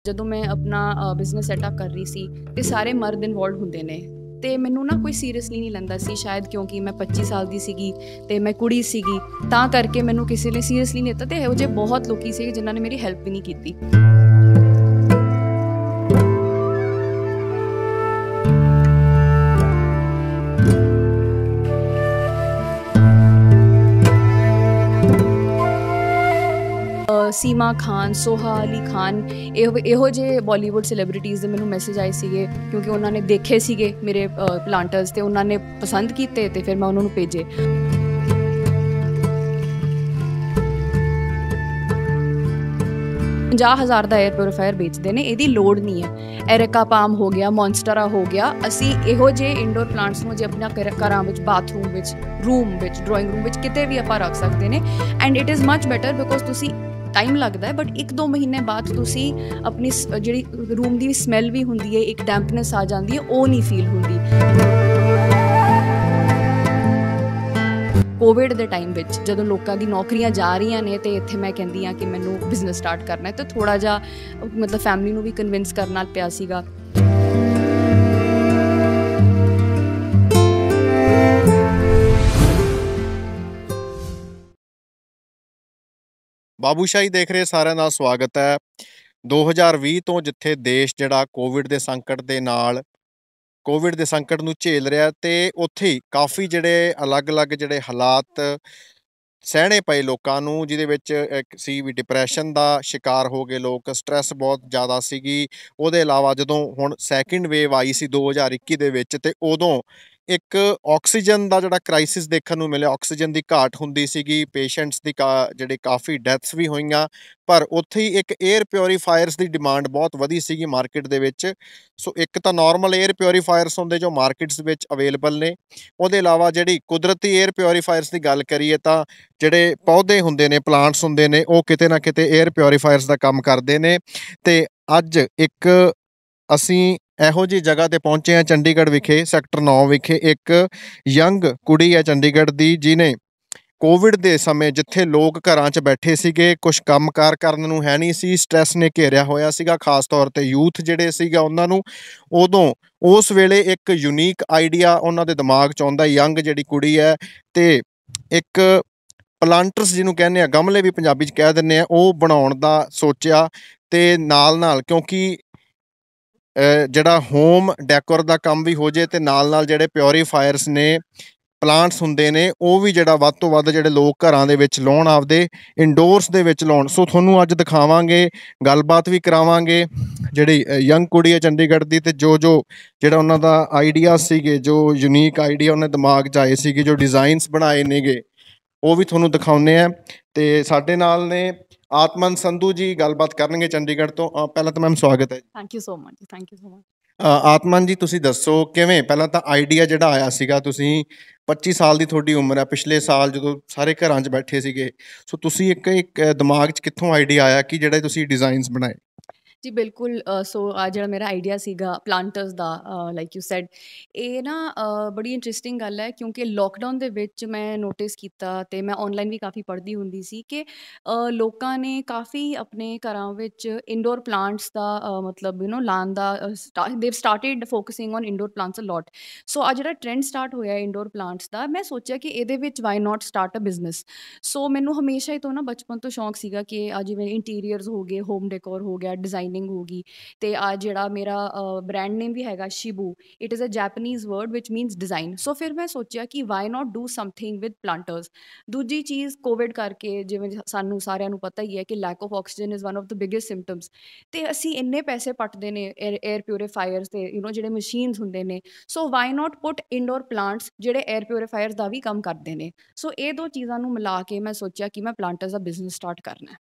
ਜਦੋਂ ਮੈਂ ਆਪਣਾ ਬਿਜ਼ਨਸ ਸੈਟਅਪ ਕਰ ਰਹੀ ਸੀ ਤੇ ਸਾਰੇ ਮਰਦ ਇਨਵੋਲਵਡ ਹੁੰਦੇ ਨੇ ਤੇ ਮੈਨੂੰ ਨਾ ਕੋਈ ਸੀਰੀਅਸਲੀ ਨਹੀਂ ਲੈਂਦਾ ਸੀ, ਸ਼ਾਇਦ ਕਿਉਂਕਿ ਮੈਂ 25 ਸਾਲ ਦੀ ਸੀਗੀ ਤੇ ਮੈਂ ਕੁੜੀ ਸੀਗੀ, ਤਾਂ ਕਰਕੇ ਮੈਨੂੰ ਕਿਸੇ ਨੇ ਸੀਰੀਅਸਲੀ ਨਹੀਂ ਲਿੱਤਾ ਤੇ ਇਹੋ ਜਿਹੇ ਬਹੁਤ ਲੋਕੀ ਸੀ ਜਿਨ੍ਹਾਂ ਨੇ ਮੇਰੀ ਹੈਲਪ ਵੀ ਨਹੀਂ ਕੀਤੀ। ਸੀਮਾ ਖਾਨ, ਸੋਹਾ ਅਲੀ ਖਾਨ, ਇਹੋ ਜਿਹੇ ਬਾਲੀਵੁੱਡ ਸੈਲੀਬ੍ਰਿਟੀਜ਼ ਦੇ ਮੈਨੂੰ ਮੈਸੇਜ ਆਏ ਸੀਗੇ ਕਿਉਂਕਿ ਉਹਨਾਂ ਨੇ ਦੇਖੇ ਸੀਗੇ ਮੇਰੇ ਪਲਾਂਟਰਸ ਤੇ ਉਹਨਾਂ ਨੇ ਪਸੰਦ ਕੀਤੇ ਤੇ ਫਿਰ ਮੈਂ ਉਹਨਾਂ ਨੂੰ ਭੇਜੇ। 50,000 ਦਾ 에ਅਰ ਪਿਊਰੀਫਾਇਰ ਵੇਚਦੇ ਨੇ, ਇਹਦੀ ਲੋੜ ਨਹੀਂ ਹੈ। ਐਰਿਕਾ ਪਾਮ ਹੋ ਗਿਆ, ਮੌਨਸਟਰਾ ਹੋ ਗਿਆ, ਅਸੀਂ ਇਹੋ ਜਿਹੇ ਇੰਡੋਰ ਪਲਾਂਟਸ ਨੂੰ ਜੇ ਆਪਣਾ ਘਰਾਂ ਵਿੱਚ, ਬਾਥਰੂਮ ਵਿੱਚ, ਰੂਮ ਵਿੱਚ, ਡਰਾਇੰਗ ਰੂਮ ਵਿੱਚ ਕਿਤੇ ਵੀ ਆਪਾਂ ਰੱਖ ਸਕਦੇ ਨੇ। And it is much better because ਤੁਸੀਂ ਟਾਈਮ ਲੱਗਦਾ ਹੈ ਬਟ 1-2 ਮਹੀਨੇ ਬਾਅਦ ਤੁਸੀਂ ਆਪਣੀ ਜਿਹੜੀ ਰੂਮ ਦੀ ਸਮੈਲ ਵੀ ਹੁੰਦੀ ਹੈ, ਇੱਕ ਡੈਂਪਨੈਸ ਆ ਜਾਂਦੀ ਹੈ, ਉਹ ਨਹੀਂ ਫੀਲ ਹੁੰਦੀ। ਕੋਵਿਡ ਦੇ ਟਾਈਮ ਵਿੱਚ ਜਦੋਂ ਲੋਕਾਂ ਦੀ ਨੌਕਰੀਆਂ ਜਾ ਰਹੀਆਂ ਨੇ ਤੇ ਇੱਥੇ ਮੈਂ ਕਹਿੰਦੀ ਹਾਂ ਕਿ ਮੈਨੂੰ ਬਿਜ਼ਨਸ ਸਟਾਰਟ ਕਰਨਾ ਹੈ ਤੇ ਥੋੜ੍ਹਾ ਜਿਹਾ ਮਤਲਬ ਫੈਮਿਲੀ ਨੂੰ ਵੀ ਕਨਵਿੰਸ ਕਰਨਾ ਪਿਆ ਸੀਗਾ। ਬਾਬੂਸ਼ਾਹੀ ਦੇਖ ਰਹੇ ਸਾਰਿਆਂ ਦਾ ਸਵਾਗਤ ਹੈ। 2020 ਤੋਂ ਜਿੱਥੇ ਦੇਸ਼ ਜਿਹੜਾ ਕੋਵਿਡ ਦੇ ਸੰਕਟ ਨੂੰ ਝੇਲ ਰਿਹਾ ਤੇ ਉੱਥੇ ਹੀ ਕਾਫੀ ਜਿਹੜੇ ਅਲੱਗ-ਅਲੱਗ ਜਿਹੜੇ ਹਾਲਾਤ ਸਹਿਣੇ ਪਏ ਲੋਕਾਂ ਨੂੰ, ਜਿਹਦੇ ਵਿੱਚ ਇੱਕ ਸੀ ਵੀ ਡਿਪਰੈਸ਼ਨ ਦਾ ਸ਼ਿਕਾਰ ਹੋ ਗਏ ਲੋਕ, ਸਟਰੈਸ ਬਹੁਤ ਜ਼ਿਆਦਾ ਸੀਗੀ। ਉਹਦੇ ਇਲਾਵਾ ਜਦੋਂ ਹੁਣ ਸੈਕਿੰਡ ਵੇਵ ਆਈ ਸੀ 2021 ਦੇ ਵਿੱਚ ਤੇ ਉਦੋਂ ਇੱਕ ਆਕਸੀਜਨ ਦਾ ਜਿਹੜਾ ਕ੍ਰਾਈਸਿਸ ਦੇਖਣ ਨੂੰ ਮਿਲਿਆ, ਆਕਸੀਜਨ ਦੀ ਘਾਟ ਹੁੰਦੀ ਸੀਗੀ, ਪੇਸ਼ੈਂਟਸ ਦੀ ਜਿਹੜੇ ਕਾਫੀ ਡੈਥਸ ਵੀ ਹੋਈਆਂ। ਪਰ ਉੱਥੇ ਹੀ ਇੱਕ ਏਅਰ ਪਿਓਰੀਫਾਇਰਸ ਦੀ ਡਿਮਾਂਡ ਬਹੁਤ ਵਧੀ ਸੀਗੀ ਮਾਰਕੀਟ ਦੇ ਵਿੱਚ। ਸੋ ਇੱਕ ਤਾਂ ਨੋਰਮਲ ਏਅਰ ਪਿਓਰੀਫਾਇਰਸ ਹੁੰਦੇ ਜੋ ਮਾਰਕੀਟਸ ਵਿੱਚ ਅਵੇਲੇਬਲ ਨੇ, ਉਹਦੇ ਇਲਾਵਾ ਜਿਹੜੀ ਕੁਦਰਤੀ ਏਅਰ ਪਿਓਰੀਫਾਇਰਸ ਦੀ ਗੱਲ ਕਰੀਏ ਤਾਂ ਜਿਹੜੇ ਪੌਦੇ ਹੁੰਦੇ ਨੇ, ਪਲਾਂਟਸ ਹੁੰਦੇ ਨੇ, ਉਹ ਕਿਤੇ ਨਾ ਕਿਤੇ ਏਅਰ ਪਿਓਰੀਫਾਇਰਸ ਦਾ ਕੰਮ ਕਰਦੇ ਨੇ। ਤੇ ਅੱਜ ਇੱਕ ਅਸੀਂ ਇਹੋ ਜਿਹੀ ਜਗ੍ਹਾ ਤੇ ਪਹੁੰਚੇ ਹਾਂ ਚੰਡੀਗੜ੍ਹ ਵਿਖੇ, ਸੈਕਟਰ 9 ਵਿਖੇ। ਇੱਕ ਯੰਗ ਕੁੜੀ ਹੈ ਚੰਡੀਗੜ੍ਹ ਦੀ, ਜਿਹਨੇ ਕੋਵਿਡ ਦੇ ਸਮੇਂ ਜਿੱਥੇ ਲੋਕ ਘਰਾਂ 'ਚ ਬੈਠੇ ਸੀਗੇ, ਕੁਛ ਕੰਮਕਾਰ ਕਰਨ ਨੂੰ ਹੈ ਨਹੀਂ ਸੀ, ਸਟਰੈਸ ਨੇ ਘੇਰਿਆ ਹੋਇਆ ਸੀਗਾ, ਖਾਸ ਤੌਰ 'ਤੇ ਯੂਥ ਜਿਹੜੇ ਸੀਗਾ ਉਹਨਾਂ ਨੂੰ, ਉਦੋਂ ਉਸ ਵੇਲੇ ਇੱਕ ਯੂਨੀਕ ਆਈਡੀਆ ਉਹਨਾਂ ਦੇ ਦਿਮਾਗ 'ਚ ਆਉਂਦਾ। ਯੰਗ ਜਿਹੜੀ ਕੁੜੀ ਹੈ ਤੇ ਇੱਕ ਪਲਾਂਟਰਸ ਜਿਹਨੂੰ ਕਹਿੰਦੇ ਆ, ਗਮਲੇ ਵੀ ਪੰਜਾਬੀ 'ਚ ਕਹਿ ਦਿੰਦੇ ਆ, ਉਹ ਬਣਾਉਣ ਦਾ ਸੋਚਿਆ। ਤੇ ਨਾਲ ਕਿਉਂਕਿ ਜਿਹੜਾ ਹੋਮ ਡੈਕੋਰ ਦਾ ਕੰਮ ਵੀ ਹੋ ਜੇ ਤੇ ਨਾਲ ਜਿਹੜੇ ਪਿਓਰੀਫਾਇਰਸ ਨੇ, ਪਲਾਂਟਸ ਹੁੰਦੇ ਨੇ, ਉਹ ਵੀ ਜਿਹੜਾ ਵੱਧ ਤੋਂ ਵੱਧ ਜਿਹੜੇ ਲੋਕ ਘਰਾਂ ਦੇ ਵਿੱਚ ਲਾਉਣ, ਆਪਦੇ ਇੰਡੋਰਸ ਦੇ ਵਿੱਚ ਲਾਉਣ। ਸੋ ਤੁਹਾਨੂੰ ਅੱਜ ਦਿਖਾਵਾਂਗੇ, ਗੱਲਬਾਤ ਵੀ ਕਰਾਵਾਂਗੇ ਜਿਹੜੀ ਯੰਗ ਕੁੜੀ ਹੈ ਚੰਡੀਗੜ੍ਹ ਦੀ, ਤੇ ਜੋ ਜਿਹੜਾ ਉਹਨਾਂ ਦਾ ਆਈਡੀਆ ਸੀਗੇ, ਜੋ ਯੂਨੀਕ ਆਈਡੀਆ ਉਹਨਾਂ ਦਿਮਾਗ 'ਚ ਆਏ ਸੀਗੇ, ਜੋ ਡਿਜ਼ਾਈਨਸ ਬਣਾਏ ਨੇਗੇ, ਉਹ ਵੀ ਤੁਹਾਨੂੰ ਦਿਖਾਉਂਦੇ ਆ। ਤੇ ਸਾਡੇ ਨਾਲ ਨੇ ਆਤਮਨ ਸੰਧੂ ਜੀ, ਗੱਲਬਾਤ ਕਰਨਗੇ ਚੰਡੀਗੜ੍ਹ ਤੋਂ। ਪਹਿਲਾਂ ਤਾਂ ਮੈਮ ਸਵਾਗਤ ਹੈ। Thank you so much, thank you so much. Atman ji, ਤੁਸੀਂ ਦੱਸੋ ਕਿਵੇਂ ਪਹਿਲਾਂ ਤਾਂ ਆਈਡੀਆ ਜਿਹੜਾ ਆਇਆ ਸੀਗਾ? ਤੁਸੀਂ 25 ਸਾਲ ਦੀ ਤੁਹਾਡੀ ਉਮਰ ਹੈ, ਪਿਛਲੇ ਸਾਲ ਜਦੋਂ ਸਾਰੇ ਘਰਾਂ 'ਚ ਬੈਠੇ ਸੀਗੇ, ਸੋ ਤੁਸੀਂ ਇੱਕ ਦਿਮਾਗ 'ਚ ਕਿੱਥੋਂ ਆਈਡੀਆ ਆਇਆ ਕਿ ਜਿਹੜੇ ਤੁਸੀਂ ਡਿਜ਼ਾਈਨਸ ਬਣਾਏ? ਜੀ ਬਿਲਕੁਲ। ਸੋ ਜਿਹੜਾ ਮੇਰਾ ਆਈਡੀਆ ਸੀਗਾ ਪਲਾਂਟਰਸ ਦਾ, ਲਾਈਕ ਯੂ ਸੈਡ, ਇਹ ਨਾ ਬੜੀ ਇੰਟਰਸਟਿੰਗ ਗੱਲ ਹੈ ਕਿਉਂਕਿ ਲੋਕਡਾਊਨ ਦੇ ਵਿੱਚ ਮੈਂ ਨੋਟਿਸ ਕੀਤਾ ਤੇ ਮੈਂ ਔਨਲਾਈਨ ਵੀ ਕਾਫੀ ਪੜ੍ਹਦੀ ਹੁੰਦੀ ਸੀ ਕਿ ਲੋਕਾਂ ਨੇ ਕਾਫੀ ਆਪਣੇ ਘਰਾਂ ਵਿੱਚ ਇੰਡੋਰ ਪਲਾਂਟਸ ਦਾ ਮਤਲਬ ਲਾਉਣ ਦਾ they've started focusing on indoor plants a lot. So ਆ ਜਿਹੜਾ ਟ੍ਰੈਂਡ ਸਟਾਰਟ ਹੋਇਆ ਇੰਡੋਰ ਪਲਾਂਟਸ ਦਾ, ਮੈਂ ਸੋਚਿਆ ਕਿ ਇਹਦੇ ਵਿੱਚ why not start a business. So ਮੈਨੂੰ ਹਮੇਸ਼ਾ ਹੀ ਤੋਂ ਨਾ ਬਚਪਨ ਤੋਂ ਸ਼ੌਂਕ ਸੀਗਾ ਕਿ ਆ ਜਿਵੇਂ ਇੰਟੀਰੀਅਰਸ ਹੋ ਗਏ, ਹੋਮ ਡੈਕੋਰ ਹੋ ਗਿਆ, ਡਿਜ਼ਾਈਨਿੰਗ ਹੋ ਗਈ, ਤੇ ਆ ਜਿਹੜਾ ਮੇਰਾ ਬ੍ਰਾਂਡ ਨੇਮ ਵੀ ਹੈਗਾ Shibu, it is a Japanese word which means design. So ਫਿਰ ਮੈਂ ਸੋਚਿਆ ਕਿ why not do something with planters. ਦੂਜੀ ਚੀਜ਼, ਕੋਵਿਡ ਕਰਕੇ ਜਿਵੇਂ ਸਾਨੂੰ ਸਾਰਿਆਂ ਨੂੰ ਪਤਾ ਹੀ ਹੈ ਕਿ lack of oxygen is one of the biggest symptoms, ਤੇ ਅਸੀਂ ਇੰਨੇ ਪੈਸੇ ਪੱਟਦੇ ਨੇ ਏਅਰ ਪਿਊਰੀਫਾਇਰਸ ਤੇ ਜਿਹੜੇ ਮਸ਼ੀਨਸ ਹੁੰਦੇ ਨੇ। ਸੋ why not put indoor plants ਜਿਹੜੇ ਏਅਰ ਪਿਊਰੀਫਾਇਰਸ ਦਾ ਵੀ ਕੰਮ ਕਰਦੇ ਨੇ। ਸੋ ਇਹ ਦੋ ਚੀਜ਼ਾਂ ਨੂੰ ਮਿਲਾ ਕੇ ਮੈਂ ਸੋਚਿਆ ਕਿ ਮੈਂ ਪਲਾਂਟਰਸ ਦਾ ਬਿਜ਼ਨਸ ਸਟਾਰਟ ਕਰਨਾ ਹੈ।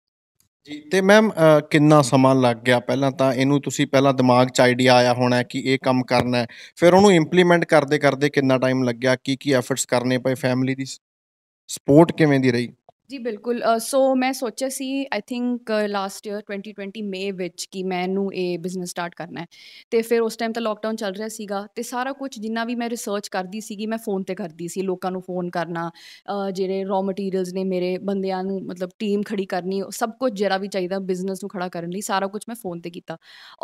ਜੀ, ਤੇ ਮੈਮ ਕਿੰਨਾ ਸਮਾਂ ਲੱਗ ਗਿਆ? ਪਹਿਲਾਂ ਤਾਂ ਇਹਨੂੰ ਤੁਸੀਂ ਪਹਿਲਾਂ ਦਿਮਾਗ 'ਚ ਆਈਡੀਆ ਆਇਆ ਹੋਣਾ ਕਿ ਇਹ ਕੰਮ ਕਰਨਾ ਹੈ, ਫਿਰ ਉਹਨੂੰ ਇੰਪਲੀਮੈਂਟ ਕਰਦੇ ਕਰਦੇ ਕਿੰਨਾ ਟਾਈਮ ਲੱਗਿਆ? ਕੀ ਐਫਰਟਸ ਕਰਨੇ ਪਏ? ਫੈਮਿਲੀ ਦੀ ਸਪੋਰਟ ਕਿਵੇਂ ਦੀ ਰਹੀ? ਜੀ ਬਿਲਕੁਲ ਸੋ ਮੈਂ ਸੋਚਿਆ ਸੀ ਆਈ ਥਿੰਕ ਲਾਸਟ ਈਅਰ 2020 ਮਈ ਵਿੱਚ ਕਿ ਮੈਨੂੰ ਇਹ ਬਿਜ਼ਨਸ ਸਟਾਰਟ ਕਰਨਾ ਹੈ ਅਤੇ ਫਿਰ ਉਸ ਟਾਈਮ ਤਾਂ ਲੋਕਡਾਊਨ ਚੱਲ ਰਿਹਾ ਸੀਗਾ ਅਤੇ ਸਾਰਾ ਕੁਝ ਜਿੰਨਾ ਵੀ ਮੈਂ ਰਿਸਰਚ ਕਰਦੀ ਸੀਗੀ ਮੈਂ ਫ਼ੋਨ 'ਤੇ ਕਰਦੀ ਸੀ ਲੋਕਾਂ ਨੂੰ ਫ਼ੋਨ ਕਰਨਾ ਜਿਹੜੇ ਰॉ ਮਟੀਰੀਅਲਸ ਨੇ ਮੇਰੇ ਬੰਦਿਆਂ ਨੂੰ ਮਤਲਬ ਟੀਮ ਖੜੀ ਕਰਨੀ ਉਹ ਸਭ ਕੁਝ ਜਿਹੜਾ ਵੀ ਚਾਹੀਦਾ ਬਿਜ਼ਨਸ ਨੂੰ ਖੜਾ ਕਰਨ ਲਈ ਸਾਰਾ ਕੁਝ ਮੈਂ ਫ਼ੋਨ 'ਤੇ ਕੀਤਾ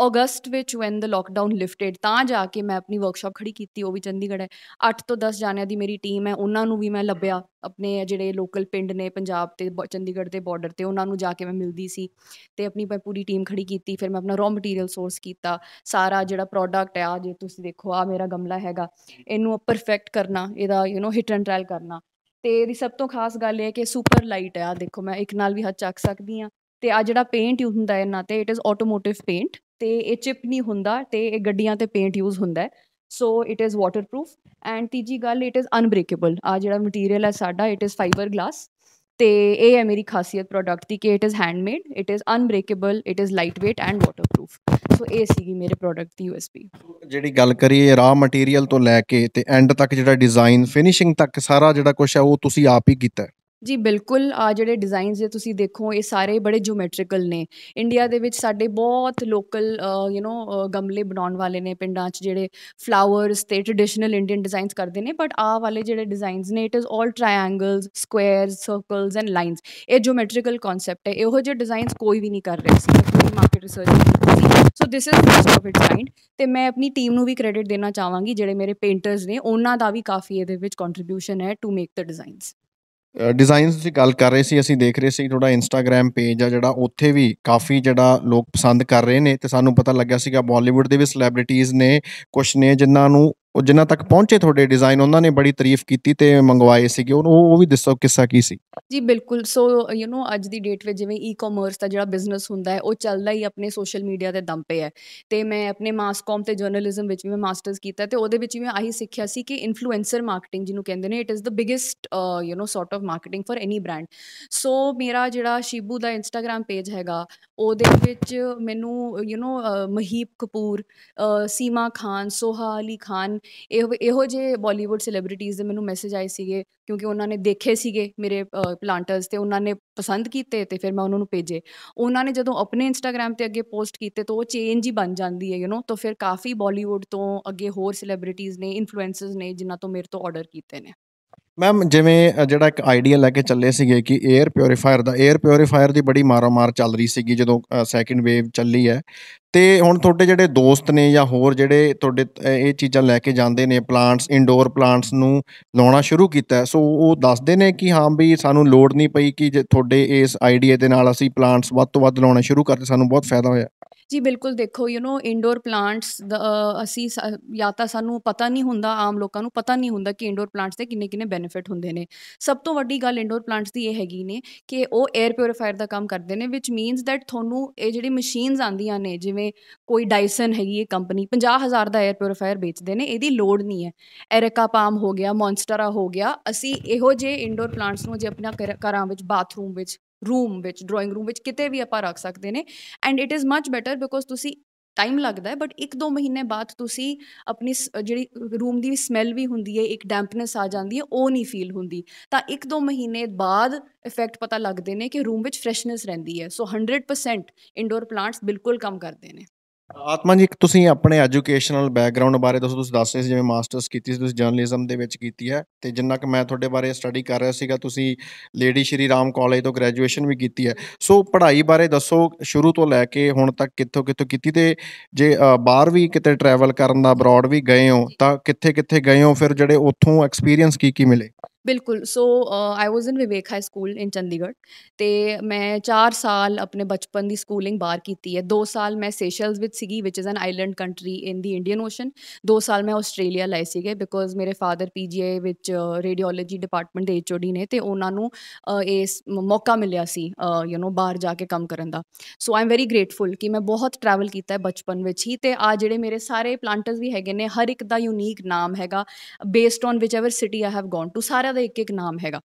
ਅਗਸਤ ਵਿੱਚ ਵੈਨ ਦ ਲੋਕਡਾਊਨ ਲਿਫਟਡ ਤਾਂ ਜਾ ਕੇ ਮੈਂ ਆਪਣੀ ਵਰਕਸ਼ਾਪ ਖੜੀ ਕੀਤੀ ਉਹ ਵੀ ਚੰਡੀਗੜ੍ਹ ਹੈ 8 ਤੋਂ 10 ਜਾਣਿਆਂ ਦੀ ਮੇਰੀ ਟੀਮ ਹੈ ਉਹਨਾਂ ਨੂੰ ਵੀ ਮੈਂ ਲੱਭਿਆ ਆਪਣੇ ਜਿਹੜੇ ਲੋਕਲ ਪਿੰਡ ਨੇ ਪੰਜਾਬ ਅਤੇ ਚੰਡੀਗੜ੍ਹ ਦੇ ਬਾਰਡਰ 'ਤੇ ਉਹਨਾਂ ਨੂੰ ਜਾ ਕੇ ਮੈਂ ਮਿਲਦੀ ਸੀ ਅਤੇ ਆਪਣੀ ਮੈਂ ਪੂਰੀ ਟੀਮ ਖੜੀ ਕੀਤੀ ਫਿਰ ਮੈਂ ਆਪਣਾ ਰॉ ਮਟੀਰੀਅਲ ਸੋਰਸ ਕੀਤਾ ਸਾਰਾ ਜਿਹੜਾ ਪ੍ਰੋਡਕਟ ਆ ਜੇ ਤੁਸੀਂ ਦੇਖੋ ਆ ਮੇਰਾ ਗਮਲਾ ਹੈਗਾ ਇਹਨੂੰ ਪਰਫੈਕਟ ਕਰਨਾ ਇਹਦਾ ਹਿੱਟ ਐਂਡ ਟਰਾਇਲ ਕਰਨਾ ਅਤੇ ਇਹਦੀ ਸਭ ਤੋਂ ਖਾਸ ਗੱਲ ਇਹ ਹੈ ਕਿ ਸੁਪਰ ਲਾਈਟ ਆ ਦੇਖੋ ਮੈਂ ਇੱਕ ਨਾਲ ਵੀ ਹੱਥ ਚੱਕ ਸਕਦੀ ਹਾਂ ਅਤੇ ਆ ਜਿਹੜਾ ਪੇਂਟ ਯੂਜ਼ ਹੁੰਦਾ ਇਹਨਾਂ 'ਤੇ ਇਟ ਇਜ਼ ਆਟੋਮੋਟਿਵ ਪੇਂਟ ਅਤੇ ਇਹ ਚਿਪ ਨਹੀਂ ਹੁੰਦਾ ਅਤੇ ਇਹ ਗੱਡੀਆਂ 'ਤੇ ਪੇਂਟ ਯੂਜ਼ ਹੁੰਦਾ ਸੋ ਇਟ ਇਜ਼ ਵਾਟਰਪ੍ਰੂਫ ਐਂਡ ਤੀਜੀ ਗੱਲ ਇਟ ਇਜ਼ ਅਨਬ੍ਰੇਕੇਬਲ ਆ ਜਿਹੜਾ ਮਟੀਰੀਅਲ ਹੈ ਸਾਡਾ ਇਟ ਇਜ਼ ਫਾਈਬਰ ਗਲਾਸ ਅਤੇ ਇਹ ਹੈ ਮੇਰੀ ਖਾਸੀਅਤ ਪ੍ਰੋਡਕਟ ਦੀ ਕਿ it is handmade it is unbreakable it is lightweight and waterproof so ਇਹ ਸੀਗੀ ਮੇਰੇ ਪ੍ਰੋਡਕਟ ਦੀ USP ਜਿਹੜੀ ਗੱਲ ਕਰੀਏ ਰਾਅ ਮਟੀਰੀਅਲ ਤੋਂ ਲੈ ਕੇ ਤੇ ਐਂਡ ਤੱਕ ਜਿਹੜਾ ਡਿਜ਼ਾਈਨ ਫਿਨਿਸ਼ਿੰਗ ਤੱਕ ਸਾਰਾ ਜਿਹੜਾ ਕੁਛ ਹੈ ਉਹ ਤੁਸੀਂ ਆਪ ਹੀ ਕੀਤਾ ਹੈ? ਜੀ ਬਿਲਕੁਲ ਆ ਜਿਹੜੇ ਡਿਜ਼ਾਈਨਸ ਜੇ ਤੁਸੀਂ ਦੇਖੋ ਇਹ ਸਾਰੇ ਬੜੇ ਜਿਓਮੈਟਰੀਕਲ ਨੇ ਇੰਡੀਆ ਦੇ ਵਿੱਚ ਸਾਡੇ ਬਹੁਤ ਲੋਕਲ ਗਮਲੇ ਬਣਾਉਣ ਵਾਲੇ ਨੇ ਪਿੰਡਾਂ 'ਚ ਜਿਹੜੇ ਫਲਾਵਰਸ ਅਤੇ ਟਰਡੀਸ਼ਨਲ ਇੰਡੀਅਨ ਡਿਜ਼ਾਈਨਸ ਕਰਦੇ ਨੇ ਬਟ ਆਹ ਵਾਲੇ ਜਿਹੜੇ ਡਿਜ਼ਾਈਨਸ ਨੇ it is all triangles squares circles and lines ਇਹ ਜਿਓਮੈਟਰੀਕਲ ਕਨਸੈਪਟ ਹੈ ਇਹੋ ਜਿਹੇ ਡਿਜ਼ਾਈਨਸ ਕੋਈ ਵੀ ਨਹੀਂ ਕਰ ਰਿਹਾ ਸੀ ਪੂਰੀ ਮਾਰਕੀਟ ਰਿਸਰਚ ਕੀਤੀ ਸੀ so this is first of its kind ਅਤੇ ਮੈਂ ਆਪਣੀ ਟੀਮ ਨੂੰ ਵੀ ਕ੍ਰੈਡਿਟ ਦੇਣਾ ਚਾਹਾਂਗੀ ਜਿਹੜੇ ਮੇਰੇ ਪੇਂਟਰਸ ਨੇ ਉਹਨਾਂ ਦਾ ਵੀ ਕਾਫੀ ਇਹਦੇ ਵਿੱਚ ਕੰਟਰੀਬਿਊਸ਼ਨ ਹੈ to make the designs designs ਦੀ ਗੱਲ ਕਰ ਰਹੇ ਸੀ ਅਸੀਂ ਦੇਖ ਰਹੇ ਸੀ ਤੁਹਾਡਾ ਇੰਸਟਾਗ੍ਰਾਮ ਪੇਜ ਆ ਜਿਹੜਾ ਉੱਥੇ ਵੀ ਕਾਫੀ ਜਿਹੜਾ ਲੋਕ ਪਸੰਦ ਕਰ ਰਹੇ ਨੇ ਤੇ ਸਾਨੂੰ ਪਤਾ ਲੱਗਿਆ ਸੀਗਾ ਬਾਲੀਵੁੱਡ ਦੇ ਵੀ ਸੈਲੀਬ੍ਰਿਟੀਜ਼ ਨੇ ਕੁਛ ਨੇ ਜਿਨ੍ਹਾਂ ਤੱਕ ਪਹੁੰਚੇ ਤੁਹਾਡੇ ਡਿਜ਼ਾਈਨ ਉਹਨਾਂ ਨੇ ਬੜੀ ਤਾਰੀਫ ਕੀਤੀ ਤੇ ਮੰਗਵਾਏ ਸੀਗੇ ਉਹ ਵੀ ਦੱਸੋ ਕਿੱਸਾ ਕੀ ਸੀ? ਜੀ ਬਿਲਕੁਲ ਸੋ ਅੱਜ ਦੀ ਡੇਟ ਵਿੱਚ ਜਿਵੇਂ ਈ-ਕਾਮਰਸ ਦਾ ਜਿਹੜਾ ਬਿਜ਼ਨਸ ਹੁੰਦਾ ਹੈ ਉਹ ਚੱਲਦਾ ਹੀ ਆਪਣੇ ਸੋਸ਼ਲ ਮੀਡੀਆ ਦੇ ਦਮ 'ਤੇ ਹੈ ਅਤੇ ਮੈਂ ਆਪਣੇ ਮਾਸ ਕੌਮ ਅਤੇ ਜਰਨਲਿਜ਼ਮ ਵਿੱਚ ਵੀ ਮੈਂ ਮਾਸਟਰਸ ਕੀਤਾ ਅਤੇ ਉਹਦੇ ਵਿੱਚ ਵੀ ਮੈਂ ਆਹੀ ਸਿੱਖਿਆ ਸੀ ਕਿ ਇਨਫਲੂਐਂਸਰ ਮਾਰਕੀਟਿੰਗ ਜਿਹਨੂੰ ਕਹਿੰਦੇ ਨੇ it is the biggest sort of marketing for any brand so ਮੇਰਾ ਜਿਹੜਾ ਸ਼ਿਬੂ ਦਾ ਇੰਸਟਾਗ੍ਰਾਮ ਪੇਜ ਹੈਗਾ ਉਹਦੇ ਵਿੱਚ ਮੈਨੂੰ ਮਹੀਪ ਕਪੂਰ ਸੀਮਾ ਖਾਨ ਸੋਹਾ ਅਲੀ ਖਾਨ ਇਹੋ ਜਿਹੇ ਬਾਲੀਵੁੱਡ ਸੈਲੀਬ੍ਰਿਟੀਜ਼ ਦੇ ਮੈਨੂੰ ਮੈਸੇਜ ਆਏ ਸੀਗੇ ਕਿਉਂਕਿ ਉਹਨਾਂ ਨੇ ਦੇਖੇ ਸੀਗੇ ਮੇਰੇ ਪਲਾਂਟਰਸ ਅਤੇ ਉਹਨਾਂ ਨੇ ਪਸੰਦ ਕੀਤੇ ਅਤੇ ਫਿਰ ਮੈਂ ਉਹਨਾਂ ਨੂੰ ਭੇਜੇ ਉਹਨਾਂ ਨੇ ਜਦੋਂ ਆਪਣੇ ਇੰਸਟਾਗ੍ਰਾਮ 'ਤੇ ਅੱਗੇ ਪੋਸਟ ਕੀਤੇ ਤਾਂ ਉਹ ਚੇਂਜ ਹੀ ਬਣ ਜਾਂਦੀ ਹੈ ਤਾਂ ਫਿਰ ਕਾਫੀ ਬਾਲੀਵੁੱਡ ਤੋਂ ਅੱਗੇ ਹੋਰ ਸੈਲੀਬ੍ਰਿਟੀਜ਼ ਨੇ ਇਨਫਲੂਐਂਸਰਸ ਨੇ ਜਿਨ੍ਹਾਂ ਤੋਂ ਮੇਰੇ ਤੋਂ ਔਡਰ ਕੀਤੇ ਨੇ ਮੈਮ ਜਿਵੇਂ ਜਿਹੜਾ ਇੱਕ ਆਈਡੀਆ ਲੈ ਕੇ ਚੱਲੇ ਸੀਗੇ ਕਿ ਏਅਰ ਪਿਉਰੀਫਾਇਰ ਦੀ ਬੜੀ ਮਾਰਾਮਾਰ ਚੱਲ ਰਹੀ ਸੀਗੀ ਜਦੋਂ ਸੈਕਿੰਡ ਵੇਵ ਚੱਲੀ ਹੈ ਅਤੇ ਹੁਣ ਤੁਹਾਡੇ ਜਿਹੜੇ ਦੋਸਤ ਨੇ ਜਾਂ ਹੋਰ ਜਿਹੜੇ ਤੁਹਾਡੇ ਇਹ ਚੀਜ਼ਾਂ ਲੈ ਕੇ ਜਾਂਦੇ ਨੇ ਪਲਾਂਟਸ ਇਨਡੋਰ ਪਲਾਂਟਸ ਨੂੰ ਲਾਉਣਾ ਸ਼ੁਰੂ ਕੀਤਾ ਸੋ ਉਹ ਦੱਸਦੇ ਨੇ ਕਿ ਹਾਂ ਵੀ ਸਾਨੂੰ ਲੋੜ ਨਹੀਂ ਪਈ ਕਿ ਜੇ ਤੁਹਾਡੇ ਇਸ ਆਈਡੀਏ ਦੇ ਨਾਲ ਅਸੀਂ ਪਲਾਂਟਸ ਵੱਧ ਤੋਂ ਵੱਧ ਲਾਉਣਾ ਸ਼ੁਰੂ ਕਰਦੇ ਸਾਨੂੰ ਬਹੁਤ ਫਾਇਦਾ ਹੋਇਆ? ਜੀ ਬਿਲਕੁਲ ਦੇਖੋ ਇੰਡੋਰ ਪਲਾਂਟਸ ਅਸੀਂ ਜਾਂ ਤਾਂ ਸਾਨੂੰ ਪਤਾ ਨਹੀਂ ਹੁੰਦਾ ਆਮ ਲੋਕਾਂ ਨੂੰ ਪਤਾ ਨਹੀਂ ਹੁੰਦਾ ਕਿ ਇੰਡੋਰ ਪਲਾਂਟਸ ਦੇ ਕਿੰਨੇ ਕਿੰਨੇ ਬੈਨੀਫਿਟ ਹੁੰਦੇ ਨੇ ਸਭ ਤੋਂ ਵੱਡੀ ਗੱਲ ਇੰਡੋਰ ਪਲਾਂਟਸ ਦੀ ਇਹ ਹੈਗੀ ਨੇ ਕਿ ਉਹ ਏਅਰ ਪਿਉਰੀਫਾਇਰ ਦਾ ਕੰਮ ਕਰਦੇ ਨੇ ਵਿਚ ਮੀਨਸ ਦੈਟ ਤੁਹਾਨੂੰ ਇਹ ਜਿਹੜੀ ਮਸ਼ੀਨਸ ਆਉਂਦੀਆਂ ਨੇ ਜਿਵੇਂ ਕੋਈ ਡਾਇਸਨ ਹੈਗੀ ਇਹ ਕੰਪਨੀ 50,000 ਦਾ ਏਅਰ ਪਿਉਰੀਫਾਇਰ ਵੇਚਦੇ ਨੇ ਇਹਦੀ ਲੋੜ ਨਹੀਂ ਹੈ ਐਰਿਕਾ ਪਾਮ ਹੋ ਗਿਆ ਮੌਨਸਟਰਾ ਹੋ ਗਿਆ ਅਸੀਂ ਇਹੋ ਜਿਹੇ ਇੰਡੋਰ ਪਲਾਂਟਸ ਨੂੰ ਜੇ ਆਪਣਾ ਘਰਾਂ ਵਿੱਚ ਬਾਥਰੂਮ ਵਿੱਚ ਰੂਮ ਵਿੱਚ ਡਰਾਇੰਗ ਰੂਮ ਵਿੱਚ ਕਿਤੇ ਵੀ ਆਪਾਂ ਰੱਖ ਸਕਦੇ ਨੇ and it is much better because ਤੁਸੀਂ ਟਾਈਮ ਲੱਗਦਾ ਹੈ ਬਟ 1-2 ਮਹੀਨੇ ਬਾਅਦ ਤੁਸੀਂ ਆਪਣੀ ਜਿਹੜੀ ਰੂਮ ਦੀ ਸਮੈਲ ਵੀ ਹੁੰਦੀ ਹੈ ਇੱਕ ਡੈਂਪਨੈਸ ਆ ਜਾਂਦੀ ਹੈ ਉਹ ਨਹੀਂ ਫੀਲ ਹੁੰਦੀ ਤਾਂ 1-2 ਮਹੀਨੇ ਬਾਅਦ ਇਫੈਕਟ ਪਤਾ ਲੱਗਦੇ ਨੇ ਕਿ ਰੂਮ ਵਿੱਚ ਫਰੈਸ਼ਨੈਸ ਰਹਿੰਦੀ ਹੈ ਸੋ 100% ਇੰਡੋਰ ਪਲਾਂਟਸ ਬਿਲਕੁਲ ਕੰਮ ਕਰਦੇ ਨੇ ਆਤਮਾ ਜੀ ਤੁਸੀਂ ਆਪਣੇ ਐਜੂਕੇਸ਼ਨਲ ਬੈਕਗਰਾਊਂਡ ਬਾਰੇ ਤੁਸੀਂ ਦੱਸ ਰਹੇ ਸੀ ਜਿਵੇਂ ਮਾਸਟਰਸ ਕੀਤੀ ਸੀ ਤੁਸੀਂ ਜਰਨਲਿਜ਼ਮ ਦੇ ਵਿੱਚ ਕੀਤੀ ਹੈ ਅਤੇ ਜਿੰਨਾ ਕੁ ਮੈਂ ਤੁਹਾਡੇ ਬਾਰੇ ਸਟੱਡੀ ਕਰ ਰਿਹਾ ਸੀਗਾ ਤੁਸੀਂ ਲੇਡੀ ਸ਼੍ਰੀ ਰਾਮ ਕਾਲਜ ਤੋਂ ਗ੍ਰੈਜੂਏਸ਼ਨ ਵੀ ਕੀਤੀ ਹੈ ਸੋ ਪੜ੍ਹਾਈ ਬਾਰੇ ਦੱਸੋ ਸ਼ੁਰੂ ਤੋਂ ਲੈ ਕੇ ਹੁਣ ਤੱਕ ਕਿੱਥੋਂ ਕਿੱਥੋਂ ਕੀਤੀ ਅਤੇ ਜੇ ਬਾਹਰ ਵੀ ਕਿਤੇ ਟਰੈਵਲ ਕਰਨ ਦਾ ਅਬਰੋਡ ਵੀ ਗਏ ਹੋ ਤਾਂ ਕਿੱਥੇ ਕਿੱਥੇ ਗਏ ਹੋ ਫਿਰ ਜਿਹੜੇ ਉੱਥੋਂ ਐਕਸਪੀਰੀਅੰਸ ਕੀ ਮਿਲੇ? ਬਿਲਕੁਲ ਸੋ ਆਈ ਵਾਜ਼ ਇਨ ਵਿਵੇਕ ਹਾਈ ਸਕੂਲ ਇਨ ਚੰਡੀਗੜ੍ਹ ਅਤੇ ਮੈਂ 4 ਸਾਲ ਆਪਣੇ ਬਚਪਨ ਦੀ ਸਕੂਲਿੰਗ ਬਾਹਰ ਕੀਤੀ ਹੈ 2 ਸਾਲ ਮੈਂ ਸੇਸ਼ਲਸ ਵਿੱਚ ਸੀਗੀ ਵਿਚ is an island country in the Indian ocean 2 ਸਾਲ ਮੈਂ ਆਸਟ੍ਰੇਲੀਆ ਲਏ ਸੀਗੇ ਬਿਕੋਜ਼ ਮੇਰੇ ਫਾਦਰ PGI ਵਿੱਚ ਰੇਡੀਓਲੋਜੀ ਡਿਪਾਰਟਮੈਂਟ ਦੇ HOD ਨੇ ਅਤੇ ਉਹਨਾਂ ਨੂੰ ਇਸ ਮੌਕਾ ਮਿਲਿਆ ਸੀ ਬਾਹਰ ਜਾ ਕੇ ਕੰਮ ਕਰਨ ਦਾ ਸੋ ਆਈ ਐਮ ਵੈਰੀ ਗ੍ਰੇਟਫੁਲ ਕਿ ਮੈਂ ਬਹੁਤ ਟਰੈਵਲ ਕੀਤਾ ਹੈ ਬਚਪਨ ਵਿੱਚ ਹੀ ਅਤੇ ਆ ਜਿਹੜੇ ਮੇਰੇ ਸਾਰੇ ਪਲਾਂਟਰਸ ਵੀ ਹੈਗੇ ਨੇ ਹਰ ਇੱਕ ਦਾ ਯੂਨੀਕ ਨਾਮ ਹੈਗਾ based on whichever city I have gone to ਸਾਰਿਆਂ ਦਾ ਇੱਕ ਨਾਮ ਹੈਗਾ।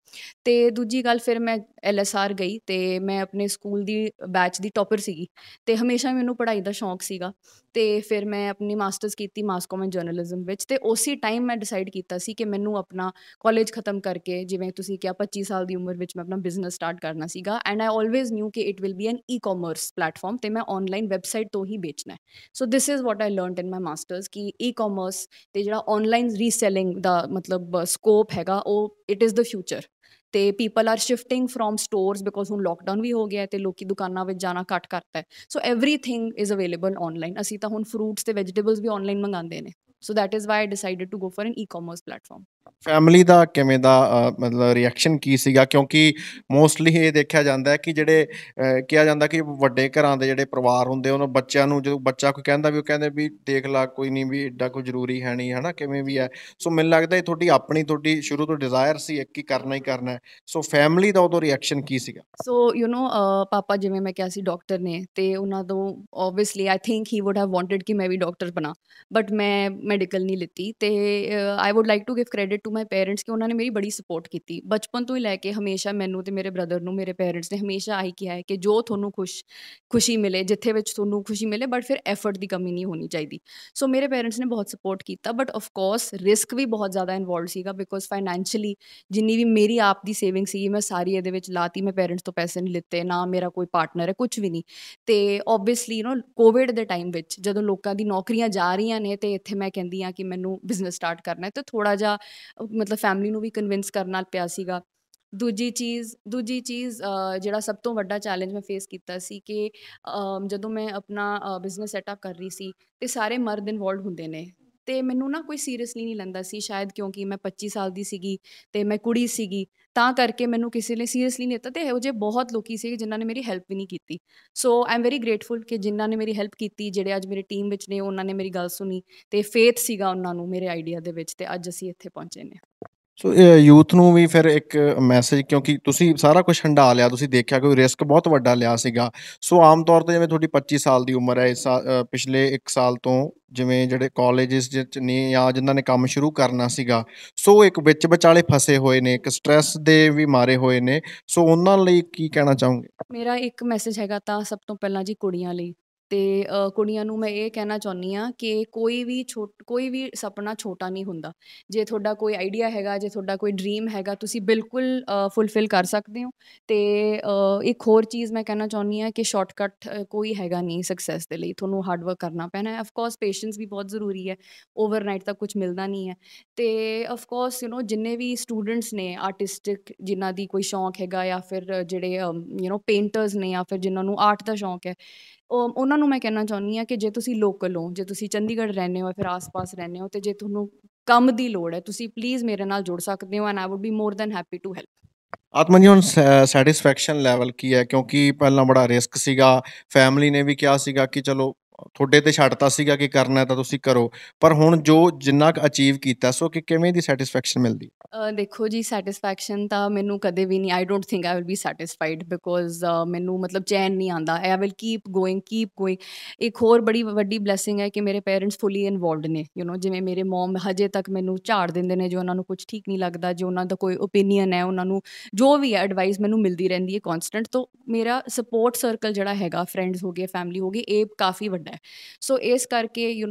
ਤੇ ਦੂਜੀ ਗੱਲ, ਫਿਰ ਮੈਂ LSR ਗਈ ਤੇ ਮੈਂ ਆਪਣੇ ਸਕੂਲ ਦੀ ਬੈਚ ਦੀ ਟੌਪਰ ਸੀਗੀ ਤੇ ਹਮੇਸ਼ਾ ਮੈਨੂੰ ਪੜ੍ਹਾਈ ਦਾ ਸ਼ੌਂਕ ਸੀਗਾ। ਤੇ ਫਿਰ ਮੈਂ ਆਪਣੀ ਮਾਸਟਰਸ ਕੀਤੀ ਮਾਸ ਕੌਮ ਐਂਡ ਜਰਨਲਿਜ਼ਮ ਵਿੱਚ, ਤੇ ਉਸੇ ਟਾਈਮ ਮੈਂ ਡਿਸਾਈਡ ਕੀਤਾ ਸੀ ਕਿ ਮੈਨੂੰ ਆਪਣਾ ਕਾਲਜ ਖਤਮ ਕਰਕੇ, ਜਿਵੇਂ ਤੁਸੀਂ ਕਿਹਾ 25 ਸਾਲ ਦੀ ਉਮਰ ਵਿੱਚ ਮੈਂ ਆਪਣਾ ਬਿਜ਼ਨਸ ਸਟਾਰਟ ਕਰਨਾ ਸੀਗਾ, ਐਂਡ ਆਈ ਆਲਵੇਜ਼ ਨਿਊ ਕਿ it will be an e-commerce platform, ਤੇ ਮੈਂ ਔਨਲਾਈਨ ਵੈਬਸਾਈਟ ਤੋਂ ਹੀ ਵੇਚਣਾ ਹੈ। So this is what I learned in my masters ਕਿ ਈ-ਕਾਮਰਸ ਤੇ ਜਿਹੜਾ ਔਨਲਾਈਨ ਰੀਸੈਲਿੰਗ ਦਾ ਮਤਲਬ ਸਕੋਪ ਹੈਗਾ, ਉਹ ਇਟ ਇਜ਼ ਦ ਫਿਊਚਰ। ਤੇ people are shifting from stores, because ਹੁਣ ਲੋਕਡਾਊਨ ਵੀ ਹੋ ਗਿਆ ਤੇ ਲੋਕੀ ਦੁਕਾਨਾਂ ਵਿੱਚ ਜਾਣਾ ਘੱਟ ਕਰਤਾ ਹੈ। ਸੋ ਐਵਰੀਥਿੰਗ ਇਜ਼ ਅਵੇਲੇਬਲ ਔਨਲਾਈਨ। ਅਸੀਂ ਤਾਂ ਹੁਣ ਫਰੂਟਸ ਤੇ ਵੈਜੀਟੇਬਲਸ ਵੀ ਔਨਲਾਈਨ ਮੰਗਾਉਂਦੇ ਨੇ। So that is why I decided to go for an e-commerce platform. Family ਦਾ ਕਿਵੇਂ ਦਾ ਮਤਲਬ ਰਿਐਕਸ਼ਨ ਕੀ ਸੀਗਾ? ਕਿਉਂਕਿ ਮੋਸਟਲੀ ਇਹ ਦੇਖਿਆ ਜਾਂਦਾ ਹੈ ਕਿ ਜਿਹੜੇ ਕਿਹਾ ਜਾਂਦਾ ਕਿ ਵੱਡੇ ਘਰਾਂ ਦੇ ਜਿਹੜੇ ਪਰਿਵਾਰ ਹੁੰਦੇ, ਉਹਨਾਂ ਬੱਚਿਆਂ ਨੂੰ ਜਦੋਂ ਬੱਚਾ ਕੋਈ ਕਹਿੰਦਾ ਵੀ, ਉਹ ਕਹਿੰਦੇ ਵੀ ਦੇਖ ਲਾ ਕੋਈ ਨਹੀਂ, ਵੀ ਐਡਾ ਕੋਈ ਜ਼ਰੂਰੀ ਹੈ ਨਹੀਂ, ਹੈ ਨਾ, ਕਿਵੇਂ ਵੀ ਹੈ। ਸੋ ਮੈਨੂੰ ਲੱਗਦਾ ਇਹ ਤੁਹਾਡੀ ਸ਼ੁਰੂ ਤੋਂ ਡਿਜ਼ਾਇਰ ਸੀ ਇੱਕ ਹੀ ਕਰਨਾ ਹੈ। ਸੋ ਫੈਮਿਲੀ ਦਾ ਉਦੋਂ ਰਿਐਕਸ਼ਨ ਕੀ ਸੀਗਾ? ਸੋ ਪਾਪਾ, ਜਿਵੇਂ ਮੈਂ ਕਿਹਾ ਸੀ, ਡਾਕਟਰ ਨੇ, ਤੇ ਉਹਨਾਂ ਤੋਂ obviously I think he would have wanted ਕਿ ਮੈਂ ਵੀ ਡਾਕਟਰ ਬਣਾ, ਬਟ ਮੈਂ ਮੈਡੀਕਲ ਨਹੀਂ ਲਿੱਤੀ। ਤੇ I would like to give credit to my parents ਕਿ ਉਹਨਾਂ ਨੇ ਮੇਰੀ ਬੜੀ ਸਪੋਰਟ ਕੀਤੀ ਬਚਪਨ ਤੋਂ ਹੀ ਲੈ ਕੇ। ਹਮੇਸ਼ਾ ਮੈਨੂੰ ਤੇ ਮੇਰੇ ਬ੍ਰਦਰ ਨੂੰ, ਮੇਰੇ ਪੇਰੈਂਟਸ ਨੇ ਹਮੇਸ਼ਾ ਆਹੀ ਕਿਹਾ ਹੈ ਕਿ ਜੋ ਤੁਹਾਨੂੰ ਖੁਸ਼ੀ ਮਿਲੇ, ਜਿੱਥੇ ਵਿੱਚ ਤੁਹਾਨੂੰ ਖੁਸ਼ੀ ਮਿਲੇ, ਬਟ ਫਿਰ ਐਫਰਟ ਦੀ ਕਮੀ ਨਹੀਂ ਹੋਣੀ ਚਾਹੀਦੀ। ਸੋ ਮੇਰੇ ਪੇਰੈਂਟਸ ਨੇ ਬਹੁਤ ਸਪੋਰਟ ਕੀਤਾ, ਬਟ ਆਫ ਕੋਰਸ ਰਿਸਕ ਵੀ ਬਹੁਤ ਜ਼ਿਆਦਾ ਇਨਵੋਲਵਡ ਸੀਗਾ, ਬਿਕੋਜ਼ ਫਾਈਨੈਂਸ਼ੀਅਲੀ ਜਿੰਨੀ ਵੀ ਮੇਰੀ ਆਪ ਦੀ ਸੇਵਿੰਗ ਸੀਗੀ, ਮੈਂ ਸਾਰੀ ਇਹਦੇ ਵਿੱਚ ਲਾਤੀ। ਮੈਂ ਪੇਰੈਂਟਸ ਤੋਂ ਪੈਸੇ ਨਹੀਂ ਲਿੱਤੇ, ਨਾ ਮੇਰਾ ਕੋਈ ਪਾਰਟਨਰ ਹੈ, ਕੁਛ ਵੀ ਨਹੀਂ। ਤੇ ਓਬਵੀਅਸਲੀ ਕੋਵਿਡ ਦੇ ਟਾਈਮ ਵਿੱਚ ਜਦੋਂ ਲੋਕਾਂ ਦੀ ਨੌਕਰੀਆਂ ਜਾ ਰਹੀਆਂ ਨੇ, ਤੇ ਇੱਥੇ ਮੈਂ ਕਹਿੰਦੀ ਹਾਂ ਕਿ ਮੈਨੂੰ ਬਿਜ਼ਨਸ ਸਟਾਰਟ ਕਰਨਾ ਹੈ, ਤੇ ਥੋੜ੍ਹਾ ਜਿਹਾ ਮਤਲਬ ਫੈਮਿਲੀ ਨੂੰ ਵੀ ਕਨਵਿੰਸ ਕਰਨਾ ਪਿਆ ਸੀਗਾ। ਦੂਜੀ ਚੀਜ਼ ਜਿਹੜਾ ਸਭ ਤੋਂ ਵੱਡਾ ਚੈਲੰਜ ਮੈਂ ਫੇਸ ਕੀਤਾ ਸੀ ਕਿ ਜਦੋਂ ਮੈਂ ਆਪਣਾ ਬਿਜ਼ਨਸ ਸੈਟਅਪ ਕਰ ਰਹੀ ਸੀ, ਤੇ ਸਾਰੇ ਮਰਦ ਇਨਵੋਲਵਡ ਹੁੰਦੇ ਨੇ, ਤੇ ਮੈਨੂੰ ਨਾ ਕੋਈ ਸੀਰੀਅਸਲੀ ਨਹੀਂ ਲੈਂਦਾ ਸੀ, ਸ਼ਾਇਦ ਕਿਉਂਕਿ ਮੈਂ 25 ਸਾਲ ਦੀ ਸੀਗੀ ਤੇ ਮੈਂ ਕੁੜੀ ਸੀਗੀ, ਤਾਂ ਕਰਕੇ ਮੈਨੂੰ ਕਿਸੇ ਨੇ ਸੀਰੀਅਸਲੀ ਨਹੀਂ ਲਿੱਤਾ। ਤੇ ਇਹੋ ਜਿਹੇ ਬਹੁਤ ਲੋਕੀ ਸੀ ਜਿਨ੍ਹਾਂ ਨੇ ਮੇਰੀ ਹੈਲਪ ਵੀ ਨਹੀਂ ਕੀਤੀ। ਸੋ ਆਈ ਐਮ ਵੈਰੀ ਗ੍ਰੇਟਫੁਲ ਕਿ ਜਿਨ੍ਹਾਂ ਨੇ ਮੇਰੀ ਹੈਲਪ ਕੀਤੀ, ਜਿਹੜੇ ਅੱਜ ਮੇਰੀ ਟੀਮ ਵਿੱਚ ਨੇ, ਉਹਨਾਂ ਨੇ ਮੇਰੀ ਗੱਲ ਸੁਣੀ, ਤੇ ਫੇਥ ਸੀਗਾ ਉਹਨਾਂ ਨੂੰ ਮੇਰੇ ਆਈਡੀਆ ਦੇ ਵਿੱਚ, ਤੇ ਅੱਜ ਅਸੀਂ ਇੱਥੇ ਪਹੁੰਚੇ ਨੇ। ਸੋ ਯੂਥ ਨੂੰ ਵੀ ਫਿਰ ਇੱਕ ਮੈਸੇਜ, ਕਿਉਂਕਿ ਤੁਸੀਂ ਸਾਰਾ ਕੁਛ ਹੰਢਾ ਲਿਆ, ਤੁਸੀਂ ਦੇਖਿਆ ਕੋਈ ਰਿਸਕ ਬਹੁਤ ਵੱਡਾ ਲਿਆ ਸੀਗਾ। ਸੋ ਆਮ ਤੌਰ 'ਤੇ ਜਿਵੇਂ ਤੁਹਾਡੀ 25 ਸਾਲ ਦੀ ਉਮਰ ਹੈ, ਪਿਛਲੇ 1 ਸਾਲ ਤੋਂ ਜਿਵੇਂ ਜਿਹੜੇ ਕਾਲਜਿਸ 'ਚ ਨੇ ਜਾਂ ਜਿਨ੍ਹਾਂ ਨੇ ਕੰਮ ਸ਼ੁਰੂ ਕਰਨਾ ਸੀਗਾ, ਸੋ ਇੱਕ ਵਿੱਚ ਵਿਚਾਲੇ ਫਸੇ ਹੋਏ ਨੇ, ਇੱਕ ਸਟਰੈਸ ਦੇ ਵੀ ਮਾਰੇ ਹੋਏ ਨੇ, ਸੋ ਉਹਨਾਂ ਲਈ ਕੀ ਕਹਿਣਾ ਚਾਹੋਗੇ? ਮੇਰਾ ਇੱਕ ਮੈਸੇਜ ਹੈਗਾ ਤਾਂ ਸਭ ਤੋਂ ਪਹਿਲਾਂ ਜੀ ਕੁੜੀਆਂ ਲਈ। ਤੇ ਕੁੜੀਆਂ ਨੂੰ ਮੈਂ ਇਹ ਕਹਿਣਾ ਚਾਹੁੰਦੀ ਹਾਂ ਕਿ ਕੋਈ ਵੀ ਸੁਪਨਾ ਛੋਟਾ ਨਹੀਂ ਹੁੰਦਾ। ਜੇ ਤੁਹਾਡਾ ਕੋਈ ਆਈਡੀਆ ਹੈਗਾ, ਜੇ ਤੁਹਾਡਾ ਕੋਈ ਡਰੀਮ ਹੈਗਾ, ਤੁਸੀਂ ਬਿਲਕੁਲ ਫੁਲਫਿਲ ਕਰ ਸਕਦੇ ਹੋ। ਤੇ ਇੱਕ ਹੋਰ ਚੀਜ਼ ਮੈਂ ਕਹਿਣਾ ਚਾਹੁੰਦੀ ਹਾਂ ਕਿ ਸ਼ਾਰਟਕੱਟ ਕੋਈ ਹੈਗਾ ਨਹੀਂ ਸਕਸੈਸ ਦੇ ਲਈ, ਤੁਹਾਨੂੰ ਹਾਰਡ ਵਰਕ ਕਰਨਾ ਪੈਣਾ ਹੈ। ਅਫਕੋਰਸ ਪੇਸ਼ੈਂਸ ਵੀ ਬਹੁਤ ਜ਼ਰੂਰੀ ਹੈ, ਓਵਰਨਾਈਟ ਤਾਂ ਕੁਛ ਮਿਲਦਾ ਨਹੀਂ ਹੈ। ਤੇ ਅਫਕੋਰਸ ਜਿੰਨੇ ਵੀ ਸਟੂਡੈਂਟਸ ਨੇ ਆਰਟਿਸਟਿਕ, ਜਿਨ੍ਹਾਂ ਦੀ ਕੋਈ ਸ਼ੌਂਕ ਹੈਗਾ, ਜਾਂ ਫਿਰ ਜਿਹੜੇ ਪੇਂਟਰਸ ਨੇ, ਜਾਂ ਫਿਰ ਜਿਨ੍ਹਾਂ ਨੂੰ ਆਰਟ ਦਾ ਸ਼ੌਂਕ ਹੈ, ਉਹਨਾਂ ਨੂੰ ਮੈਂ ਕਹਿਣਾ ਚਾਹੁੰਦੀ ਹਾਂ ਕਿ ਜੇ ਤੁਸੀਂ ਲੋਕਲ ਹੋ, ਜੇ ਤੁਸੀਂ ਚੰਡੀਗੜ੍ਹ ਰਹਿੰਦੇ ਹੋ, ਫਿਰ ਆਸ-ਪਾਸ ਰਹਿੰਦੇ ਹੋ, ਤੇ ਜੇ ਤੁਹਾਨੂੰ ਕੰਮ ਦੀ ਲੋੜ ਹੈ, ਤੁਸੀਂ ਪਲੀਜ਼ ਮੇਰੇ ਨਾਲ ਜੁੜ ਸਕਦੇ ਹੋ, and I would be more than happy to help. Atma ji, ਹੁਣ ਸੈਟਿਸਫੈਕਸ਼ਨ ਲੈਵਲ ਕੀ ਹੈ? ਕਿਉਂਕਿ ਪਹਿਲਾਂ ਬੜਾ ਰਿਸਕ ਸੀਗਾ, ਫੈਮਿਲੀ ਨੇ ਵੀ ਕਿਹਾ ਸੀਗਾ ਕਿ ਚਲੋ ਤੁਹਾਡੇ 'ਤੇ ਛੱਡਤਾ ਸੀਗਾ ਕਿ ਕਰਨਾ ਤਾਂ ਤੁਸੀਂ ਕਰੋ, ਪਰ ਹੁਣ ਜਿੰਨਾ ਕੁ ਅਚੀਵ ਕੀਤਾ, ਸੋ ਕਿ ਕਿਵੇਂ ਦੀ ਸੈਟਿਸਫੈਕਸ਼ਨ ਮਿਲਦੀ? ਦੇਖੋ ਜੀ, ਸੈਟਿਸਫੈਕਸ਼ਨ ਤਾਂ ਮੈਨੂੰ ਕਦੇ ਵੀ ਨਹੀਂ, I don't think I will be satisfied, because ਮੈਨੂੰ ਮਤਲਬ ਚੈਨ ਨਹੀਂ ਆਉਂਦਾ। ਆਈ will keep going, keep going. ਇੱਕ ਹੋਰ ਬੜੀ ਵੱਡੀ ਬਲੈਸਿੰਗ ਹੈ ਕਿ ਮੇਰੇ ਪੇਰੈਂਟਸ ਫੁੱਲੀ ਇਨਵੋਲਵਡ ਨੇ, ਜਿਵੇਂ ਮੇਰੇ ਮੋਮ ਹਜੇ ਤੱਕ ਮੈਨੂੰ ਝਾੜ ਦਿੰਦੇ ਨੇ, ਜੇ ਉਹਨਾਂ ਨੂੰ ਕੁਛ ਠੀਕ ਨਹੀਂ ਲੱਗਦਾ, ਜੇ ਉਹਨਾਂ ਦਾ ਕੋਈ ਓਪੀਨੀਅਨ ਹੈ, ਉਹਨਾਂ ਨੂੰ ਜੋ ਵੀ ਹੈ ਐਡਵਾਈਸ ਮੈਨੂੰ ਮਿਲਦੀ ਰਹਿੰਦੀ ਹੈ ਕੌਂਸਟੈਂਟ। ਤੋਂ ਮੇਰਾ ਸਪੋਰਟ ਸਰਕਲ ਜਿਹੜਾ ਹੈਗਾ, ਫਰੈਂਡਸ ਹੋ ਗਏ, ਫੈਮਿਲੀ ਹੋ ਗਈ, ਇਹ ਕਾਫੀ ਵੱਡਾ ਹੈ। ਸੋ ਇਸ ਕਰਕੇ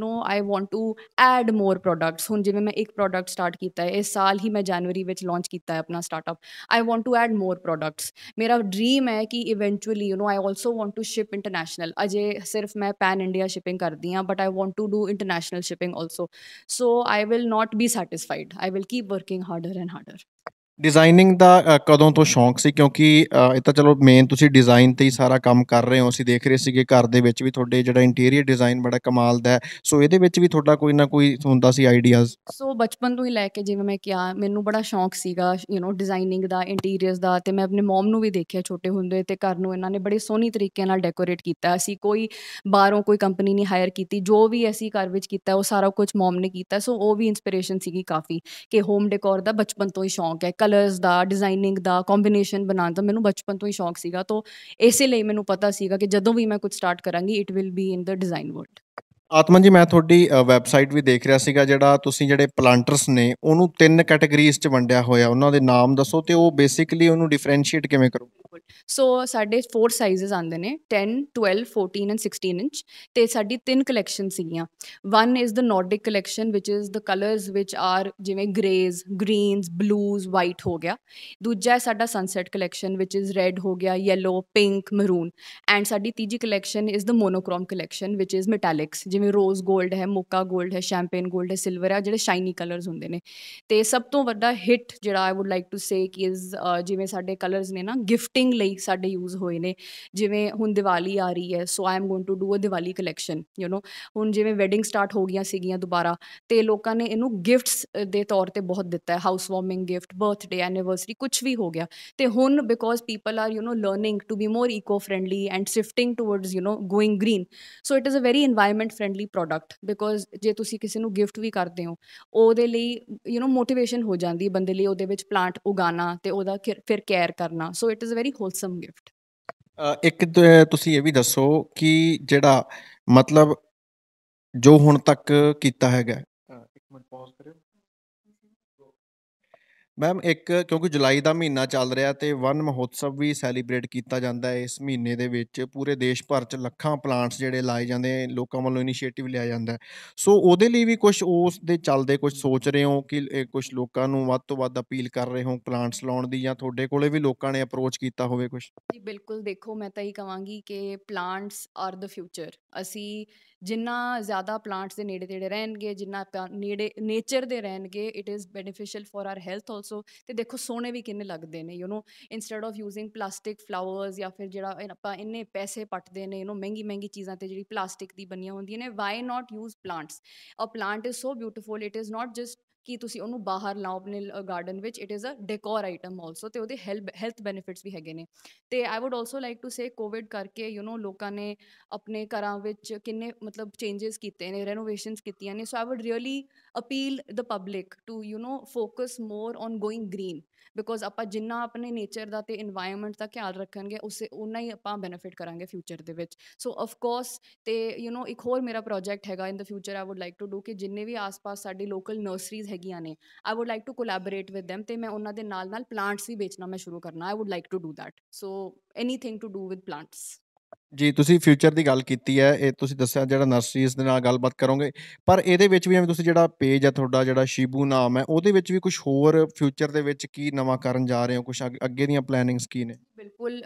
I want to add more products. ਹੁਣ ਜਿਵੇਂ ਮੈਂ ਇੱਕ ਪ੍ਰੋਡਕਟ ਸਟਾਰਟ ਕੀਤਾ ਹੈ, ਇਸ ਸਾਲ ਹੀ ਮੈਂ ਜਨਵਰੀ ਵਿੱਚ ਲਾਂਚ ਕੀਤਾ ਹੈ ਆਪਣਾ startup. I want to add more products. ਮੇਰਾ ਡਰੀਮ ਹੈ ਕਿ eventually I also want to ship international. ਅਜੇ ਸਿਰਫ ਮੈਂ ਪੈਨ ਇੰਡੀਆ ਸ਼ਿਪਿੰਗ ਕਰਦੀ ਹਾਂ, but I want to do international shipping also. So I will not be satisfied, I will keep working harder and harder. Designing ਦਾ ਕਦੋਂ ਤੋਂ ਸ਼ੌਂਕ ਸੀ? ਕਿਉਂਕਿ ਇਹ ਤਾਂ ਚਲੋ ਮੇਨ ਤੁਸੀਂ ਡਿਜ਼ਾਇਨ 'ਤੇ ਹੀ ਸਾਰਾ ਕੰਮ ਕਰ ਰਹੇ ਹੋ, ਅਸੀਂ ਦੇਖ ਰਹੇ ਸੀਗੇ ਘਰ ਦੇ ਵਿੱਚ ਵੀ ਤੁਹਾਡੇ ਜਿਹੜਾ ਇੰਟੀਰੀਅਰ ਡਿਜ਼ਾਇਨ ਬੜਾ ਕਮਾਲ ਦਾ ਹੈ। ਸੋ ਇਹਦੇ ਵਿੱਚ ਵੀ ਤੁਹਾਡਾ ਕੋਈ ਨਾ ਕੋਈ ਹੁੰਦਾ ਸੀ ਆਈਡੀਆਜ਼? ਸੋ ਬਚਪਨ ਤੋਂ ਹੀ ਲੈ ਕੇ, ਜਿਵੇਂ ਮੈਂ ਕਿਹਾ, ਮੈਨੂੰ ਬੜਾ ਸ਼ੌਂਕ ਸੀਗਾ ਡਿਜ਼ਾਇਨਿੰਗ ਦਾ, ਇੰਟੀਰੀਅਰਸ ਦਾ। ਅਤੇ ਮੈਂ ਆਪਣੇ ਮੋਮ ਨੂੰ ਵੀ ਦੇਖਿਆ ਛੋਟੇ ਹੁੰਦੇ, ਅਤੇ ਘਰ ਨੂੰ ਇਹਨਾਂ ਨੇ ਬੜੇ ਸੋਹਣੀ ਤਰੀਕੇ ਨਾਲ ਡੈਕੋਰੇਟ ਕੀਤਾ। ਅਸੀਂ ਕੋਈ ਬਾਹਰੋਂ ਕੋਈ ਕੰਪਨੀ ਨਹੀਂ ਹਾਇਰ ਕੀਤੀ, ਜੋ ਵੀ ਅਸੀਂ ਘਰ ਵਿੱਚ ਕੀਤਾ ਉਹ ਸਾਰਾ ਕੁਛ ਮੋਮ ਨੇ ਕੀਤਾ। ਸੋ ਉਹ ਵੀ ਇੰਸਪੀਰੇਸ਼ਨ ਸੀਗੀ ਕਾਫੀ, ਕਿ ਹੋਮ ਡੈਕੋਰ ਦਾ ਬਚਪਨ ਤੋਂ ਹੀ ਸ਼ੌਂਕ ਹੈ, ਕਲਰਸ ਦਾ, ਡਿਜ਼ਾਇਨਿੰਗ ਦਾ, ਕੰਬੀਨੇਸ਼ਨ ਬਣਾਉਣ ਦਾ ਮੈਨੂੰ ਬਚਪਨ ਤੋਂ ਹੀ ਸ਼ੌਂਕ ਸੀਗਾ। ਤੋ ਇਸੇ ਲਈ ਮੈਨੂੰ ਪਤਾ ਸੀਗਾ ਕਿ ਜਦੋਂ ਵੀ ਮੈਂ ਕੁਛ ਸਟਾਰਟ ਕਰਾਂਗੀ, it will be in the design world. Atman ji, ਮੈਂ ਤੁਹਾਡੀ ਵੈਬਸਾਈਟ ਵੀ ਦੇਖ ਰਿਹਾ ਸੀਗਾ, ਜਿਹੜਾ ਤੁਸੀਂ ਜਿਹੜੇ ਪਲਾਂਟਰਸ ਨੇ ਉਹਨੂੰ 3 ਕੈਟਾਗਰੀਜ਼ 'ਚ ਵੰਡਿਆ ਹੋਇਆ, ਉਹਨਾਂ ਦੇ ਨਾਮ ਦੱਸੋ ਤੇ ਉਹ ਬੇਸਿਕਲੀ ਉਹਨੂੰ ਡਿਫਰੈਂਸ਼ੀਏਟ ਕਿਵੇਂ ਕਰੋ? ਬਿਲਕੁਲ। ਸੋ ਸਾਡੇ 4 ਸਾਈਜ਼ਸ ਆਉਂਦੇ ਨੇ 10, 12, 14 ਐਂਡ 16 ਇੰਚ ਤੇ ਸਾਡੀ 3 ਕਲੈਕਸ਼ਨ ਸੀਗੀਆਂ। One is the Nordic collection which is the colours which are ਜਿਵੇਂ ਗ੍ਰੇਜ਼, ਗ੍ਰੀਨਸ, ਬਲੂਜ਼, ਵਾਈਟ ਹੋ ਗਿਆ। ਦੂਜਾ ਹੈ ਸਾਡਾ sunset collection which is red ਹੋ ਗਿਆ, ਯੈਲੋ, ਪਿੰਕ, ਮਰੂਨ। ਐਂਡ ਸਾਡੀ ਤੀਜੀ collection is the monochrome collection which is metallics, ਜਿਵੇਂ ਰੋਜ਼ ਗੋਲਡ ਹੈ, ਮੋਕਾ ਗੋਲਡ ਹੈ, ਸ਼ੈਂਪੇਨ ਗੋਲਡ ਹੈ, ਸਿਲਵਰ ਹੈ, ਜਿਹੜੇ ਸ਼ਾਈਨੀ ਕਲਰਸ ਹੁੰਦੇ ਨੇ। ਤੇ ਸਭ ਤੋਂ ਵੱਡਾ ਹਿੱਟ ਜਿਹੜਾ I would like to say ਕਿ ਇਜ਼ ਜਿਵੇਂ ਸਾਡੇ ਕਲਰਸ ਨੇ ਨਾ ਗਿਫਟਿੰਗ ਲਈ ਸਾਡੇ ਯੂਜ਼ ਹੋਏ ਨੇ। ਜਿਵੇਂ ਹੁਣ ਦੀਵਾਲੀ ਆ ਰਹੀ ਹੈ, so I am going to do a Diwali collection ਹੁਣ ਜਿਵੇਂ ਵੈਡਿੰਗ ਸਟਾਰਟ ਹੋ ਗਈਆਂ ਸੀਗੀਆਂ ਦੁਬਾਰਾ, ਤੇ ਲੋਕਾਂ ਨੇ ਇਹਨੂੰ ਗਿਫਟਸ ਦੇ ਤੌਰ ਤੇ ਬਹੁਤ ਦਿੱਤਾ ਹੈ। Housewarming gift, birthday, anniversary, ਕੁਛ ਵੀ ਹੋ ਗਿਆ। ਤੇ ਹੁਣ because people are learning to be more eco friendly and shifting towards going green, so it is a very environment friendly product. Because ਜੇ ਤੁਸੀਂ ਕਿਸੇ ਨੂੰ ਗਿਫਟ ਵੀ ਕਰਦੇ ਹੋ, ਉਹਦੇ ਲਈ ਮੋਟੀਵੇਸ਼ਨ ਹੋ ਜਾਂਦੀ ਬੰਦੇ ਲਈ ਉਹਦੇ ਵਿੱਚ ਪਲਾਂਟ ਉਗਾਉਣਾ ਤੇ ਉਹਦਾ ਫਿਰ ਕੇਅਰ ਕਰਨਾ। So it is a very wholesome gift. ਇੱਕ ਤੁਸੀਂ ਇਹ ਵੀ ਦੱਸੋ ਕਿ ਜਿਹੜਾ ਮਤਲਬ ਜੋ ਹੁਣ ਤੱਕ ਕੀਤਾ ਹੈਗਾ, ਇੱਕ ਮਿੰਟ ਪੌਜ਼ ਕਰਿਓ ਮੈਮ। ਇੱਕ ਕਿਉਂਕਿ ਜੁਲਾਈ ਦਾ ਮਹੀਨਾ ਚੱਲ ਰਿਹਾ ਤੇ ਵਨ ਮਹੋਤਸਵ ਵੀ ਸੈਲੀਬ੍ਰੇਟ ਕੀਤਾ ਜਾਂਦਾ ਹੈ ਇਸ ਮਹੀਨੇ ਦੇ ਵਿੱਚ। ਪੂਰੇ ਦੇਸ਼ ਭਰ 'ਚ ਲੱਖਾਂ ਪਲਾਂਟਸ ਜਿਹੜੇ ਲਾਏ ਜਾਂਦੇ, ਲੋਕਾਂ ਵੱਲੋਂ ਇਨੀਸ਼ੀਏਟਿਵ ਲਿਆ ਜਾਂਦਾ ਹੈ। ਸੋ ਉਹਦੇ ਲਈ ਵੀ ਕੁਛ ਉਸ ਦੇ ਚੱਲਦੇ ਕੁਛ ਸੋਚ ਰਹੇ ਹੋ ਕਿ ਕੁਛ ਲੋਕਾਂ ਨੂੰ ਵੱਧ ਤੋਂ ਵੱਧ ਅਪੀਲ ਕਰ ਰਹੇ ਹੋ ਪਲਾਂਟਸ ਲਾਉਣ ਦੀ, ਜਾਂ ਤੁਹਾਡੇ ਕੋਲੇ ਵੀ ਲੋਕਾਂ ਨੇ ਅਪਰੋਚ ਕੀਤਾ ਹੋਵੇ ਕੁਛ? ਜੀ ਬਿਲਕੁਲ, ਦੇਖੋ ਮੈਂ ਤਾਂ ਇਹੀ ਕਹਾਂਗੀ ਕਿ ਪਲਾਂਟਸ ਆਰ ਦ ਫਿਊਚਰ। ਅਸੀਂ ਜਿੰਨਾ ਜ਼ਿਆਦਾ ਪਲਾਂਟਸ ਦੇ ਨੇੜੇ ਤੇੜੇ ਰਹਿਣਗੇ, ਜਿੰਨਾ ਆਪਾਂ ਨੇੜੇ ਨੇਚਰ ਦੇ ਰਹਿਣਗੇ, it is beneficial for our health also. ਤੇ ਦੇਖੋ ਸੋਹਣੇ ਵੀ ਕਿੰਨੇ ਲੱਗਦੇ ਨੇ instead of using plastic flowers, ਜਾਂ ਫਿਰ ਜਿਹੜਾ ਆਪਾਂ ਇੰਨੇ ਪੈਸੇ ਪੱਟਦੇ ਨੇ ਮਹਿੰਗੀ ਮਹਿੰਗੀ ਚੀਜ਼ਾਂ ਤੇ ਜਿਹੜੀ ਪਲਾਸਟਿਕ ਦੀ ਬਣੀਆਂ ਹੁੰਦੀਆਂ ਨੇ। Why not use plants? A plant is so beautiful, it is not just ਕਿ ਤੁਸੀਂ ਉਹਨੂੰ ਬਾਹਰ ਲਾਓ ਆਪਣੇ ਗਾਰਡਨ ਵਿੱਚ, it is a decor item also, ਤੇ ਉਹਦੇ ਹੈਲਥ ਬੈਨੀਫਿਟਸ ਵੀ ਹੈਗੇ ਨੇ। ਤੇ I would also like to say COVID ਕਰਕੇ ਲੋਕਾਂ ਨੇ ਆਪਣੇ ਘਰਾਂ ਵਿੱਚ ਕਿੰਨੇ ਮਤਲਬ ਚੇਂਜਸ ਕੀਤੇ ਨੇ, ਰੈਨੋਵੇਸ਼ਨਸ ਕੀਤੀਆਂ ਨੇ। So I would really appeal the public to focus more on going green. Because ਆਪਾਂ ਜਿੰਨਾ ਆਪਣੇ ਨੇਚਰ ਦਾ ਤੇ ਇਨਵਾਇਰਮੈਂਟ ਦਾ ਖਿਆਲ ਰੱਖਾਂਗੇ, ਉਨਾ ਹੀ ਆਪਾਂ ਬੈਨੀਫਿਟ ਕਰਾਂਗੇ ਫਿਊਚਰ ਦੇ ਵਿੱਚ। ਸੋ ਅਫਕੋਰਸ ਤੇ ਇੱਕ ਹੋਰ ਮੇਰਾ ਪ੍ਰੋਜੈਕਟ ਹੈਗਾ in the future, I would like to do ਕਿ ਜਿੰਨੇ ਵੀ ਆਸ-ਪਾਸ ਸਾਡੀ ਲੋਕਲ ਨਰਸਰੀਜ਼ ਹੈਗੀਆਂ ਨੇ, I would like to collaborate with them, ਤੇ ਮੈਂ ਉਹਨਾਂ ਦੇ ਨਾਲ ਪਲਾਂਟਸ ਵੀ ਵੇਚਣਾ ਮੈਂ ਸ਼ੁਰੂ ਕਰਨਾ। I would like to do that. So anything to do with plants. ਜੀ, ਤੁਸੀਂ ਫਿਊਚਰ ਦੀ ਗੱਲ ਕੀਤੀ ਹੈ, ਇਹ ਤੁਸੀਂ ਦੱਸਿਆ ਜਿਹੜਾ ਨਰਸਰੀਜ਼ ਦੇ ਨਾਲ ਗੱਲਬਾਤ ਕਰੋਗੇ, ਪਰ ਇਹਦੇ ਵਿੱਚ ਵੀ ਐਵੇਂ ਤੁਸੀਂ ਜਿਹੜਾ ਪੇਜ ਹੈ ਤੁਹਾਡਾ, ਜਿਹੜਾ ਸ਼ਿਬੂ ਨਾਮ ਹੈ, ਉਹਦੇ ਵਿੱਚ ਵੀ ਕੁਛ ਹੋਰ ਫਿਊਚਰ ਦੇ ਵਿੱਚ ਕੀ ਨਵਾਂ ਕਰਨ ਜਾ ਰਹੇ ਹੋ? ਕੁਛ ਅੱਗੇ ਦੀਆਂ ਪਲੈਨਿੰਗਸ ਕੀ ਨੇ? ਬਿਲਕੁਲ,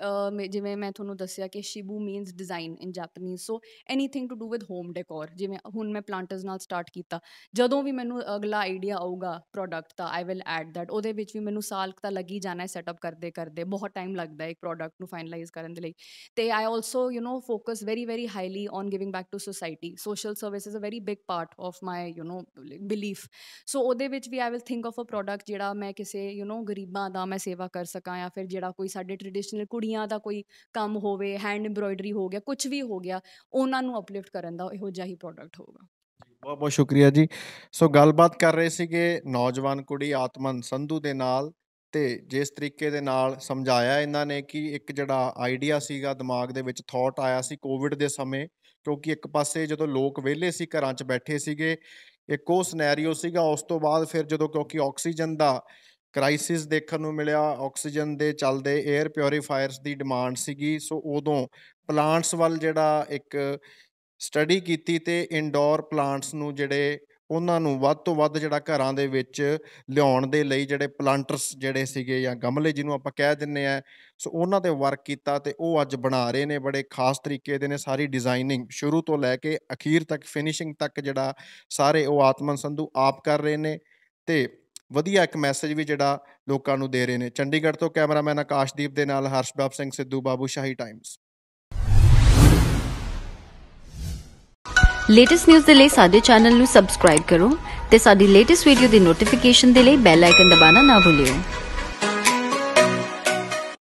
ਜਿਵੇਂ ਮੈਂ ਤੁਹਾਨੂੰ ਦੱਸਿਆ ਕਿ Shibu means design in Japanese. So anything to do with home decor. ਜਿਵੇਂ ਹੁਣ ਮੈਂ ਪਲਾਂਟਰਸ ਨਾਲ ਸਟਾਰਟ ਕੀਤਾ, ਜਦੋਂ ਵੀ ਮੈਨੂੰ ਅਗਲਾ ਆਈਡੀਆ ਆਊਗਾ ਪ੍ਰੋਡਕਟ ਦਾ, ਆਈ ਵਿਲ ਐਡ ਦੈਟ। ਉਹਦੇ ਵਿੱਚ ਵੀ ਮੈਨੂੰ ਸਾਲ ਕੁ ਤਾਂ ਲੱਗ ਹੀ ਜਾਣਾ ਹੈ ਸੈਟਅਪ ਕਰਦੇ ਕਰਦੇ, ਬਹੁਤ ਟਾਈਮ ਲੱਗਦਾ ਹੈ ਇੱਕ ਪ੍ਰੋਡਕਟ ਨੂੰ ਫਾਈਨਲਾਈਜ਼ ਕਰਨ ਦੇ ਲਈ। ਤੇ I also focus very very highly on giving back to society. Social service is a very big part of my belief. So ਉਹਦੇ ਵਿੱਚ ਵੀ I will think of a product ਜਿਹੜਾ ਮੈਂ ਕਿਸੇ ਗਰੀਬਾਂ ਦਾ ਮੈਂ ਸੇਵਾ ਕਰ ਸਕਾਂ, ਜਾਂ ਫਿਰ ਜਿਹੜਾ ਕੋਈ ਸਾਡੇ ਟ੍ਰੈਡੀਸ਼ਨਲ ਕੁੜੀਆਂ ਦਾ ਕੋਈ ਕੰਮ ਹੋਵੇ, ਹੈਂਡ ਐਮਬਰੋਇਡਰੀ ਹੋ ਗਿਆ, ਕੁਛ ਵੀ ਹੋ ਗਿਆ, ਉਹਨਾਂ ਨੂੰ ਅਪਲਿਫਟ ਕਰਨ ਦਾ ਇਹੋ ਜਿਹਾ ਹੀ ਪ੍ਰੋਡਕਟ ਹੋਊਗਾ। ਬਹੁਤ ਬਹੁਤ ਸ਼ੁਕਰੀਆ ਜੀ। ਸੋ ਗੱਲਬਾਤ ਕਰ ਰਹੇ ਸੀਗੇ ਨੌਜਵਾਨ ਕੁੜੀ ਆਤਮਨ ਸੰਧੂ ਦੇ ਨਾਲ, ਤੇ ਜਿਸ ਤਰੀਕੇ ਦੇ ਨਾਲ ਸਮਝਾਇਆ ਇਹਨਾਂ ਨੇ ਕਿ ਇੱਕ ਜਿਹੜਾ ਆਈਡੀਆ ਸੀਗਾ ਦਿਮਾਗ ਦੇ ਵਿੱਚ, ਥੋਟ ਆਇਆ ਸੀ ਕੋਵਿਡ ਦੇ ਸਮੇਂ, ਕਿਉਂਕਿ ਇੱਕ ਪਾਸੇ ਜਦੋਂ ਲੋਕ ਵਿਹਲੇ ਸੀ, ਘਰਾਂ 'ਚ ਬੈਠੇ ਸੀਗੇ, ਇੱਕ ਉਹ ਸਿਨੈਰੀਓ ਸੀਗਾ। ਉਸ ਤੋਂ ਬਾਅਦ ਫਿਰ ਜਦੋਂ ਕਿਉਂਕਿ ਆਕਸੀਜਨ ਦਾ ਕ੍ਰਾਈਸਿਸ ਦੇਖਣ ਨੂੰ ਮਿਲਿਆ, ਆਕਸੀਜਨ ਦੇ ਚੱਲਦੇ ਏਅਰ ਪਿਉਰੀਫਾਇਰਸ ਦੀ ਡਿਮਾਂਡ ਸੀਗੀ, ਸੋ ਉਦੋਂ ਪਲਾਂਟਸ ਵੱਲ ਜਿਹੜਾ ਇੱਕ ਸਟੱਡੀ ਕੀਤੀ, ਤੇ ਇਨਡੋਰ ਪਲਾਂਟਸ ਨੂੰ ਜਿਹੜੇ ਉਹਨਾਂ ਨੂੰ ਵੱਧ ਤੋਂ ਵੱਧ ਜਿਹੜਾ ਘਰਾਂ ਦੇ ਵਿੱਚ ਲਿਆਉਣ ਦੇ ਲਈ ਜਿਹੜੇ ਪਲਾਂਟਰਸ ਜਿਹੜੇ ਸੀਗੇ, ਜਾਂ ਗਮਲੇ ਜਿਹਨੂੰ ਆਪਾਂ ਕਹਿ ਦਿੰਦੇ ਹਾਂ, ਸੋ ਉਹਨਾਂ 'ਤੇ ਵਰਕ ਕੀਤਾ, ਤੇ ਉਹ ਅੱਜ ਬਣਾ ਰਹੇ ਨੇ ਬੜੇ ਖਾਸ ਤਰੀਕੇ ਦੇ ਨੇ। ਸਾਰੀ ਡਿਜ਼ਾਇਨਿੰਗ ਸ਼ੁਰੂ ਤੋਂ ਲੈ ਕੇ ਅਖੀਰ ਤੱਕ, ਫਿਨਿਸ਼ਿੰਗ ਤੱਕ ਜਿਹੜਾ ਸਾਰੇ ਉਹ ਆਤਮਨ ਸੰਧੂ ਆਪ ਕਰ ਰਹੇ ਨੇ, ਤੇ ਵਧੀਆ ਇੱਕ ਮੈਸੇਜ ਵੀ ਜਿਹੜਾ ਲੋਕਾਂ ਨੂੰ ਦੇ ਰਹੇ ਨੇ। ਚੰਡੀਗੜ੍ਹ ਤੋਂ ਕੈਮਰਾਮੈਨ ਆਕਾਸ਼ਦੀਪ ਦੇ ਨਾਲ ਹਰਸ਼ਬਾਬ ਸਿੰਘ ਸਿੱਧੂ, ਬਾਬੂ ਸ਼ਾਹੀ ਟਾਈਮਜ਼। ਲੇਟੈਸਟ ਨਿਊਜ਼ ਦੇ ਲਈ ਸਾਡੇ ਚੈਨਲ ਨੂੰ ਸਬਸਕ੍ਰਾਈਬ ਕਰੋ ਤੇ ਸਾਡੀ ਲੇਟੈਸਟ ਵੀਡੀਓ ਦੀ ਨੋਟੀਫਿਕੇਸ਼ਨ ਦੇ ਲਈ ਬੈਲ ਆਈਕਨ ਦਬਾਉਣਾ ਨਾ ਭੁੱਲਿਓ।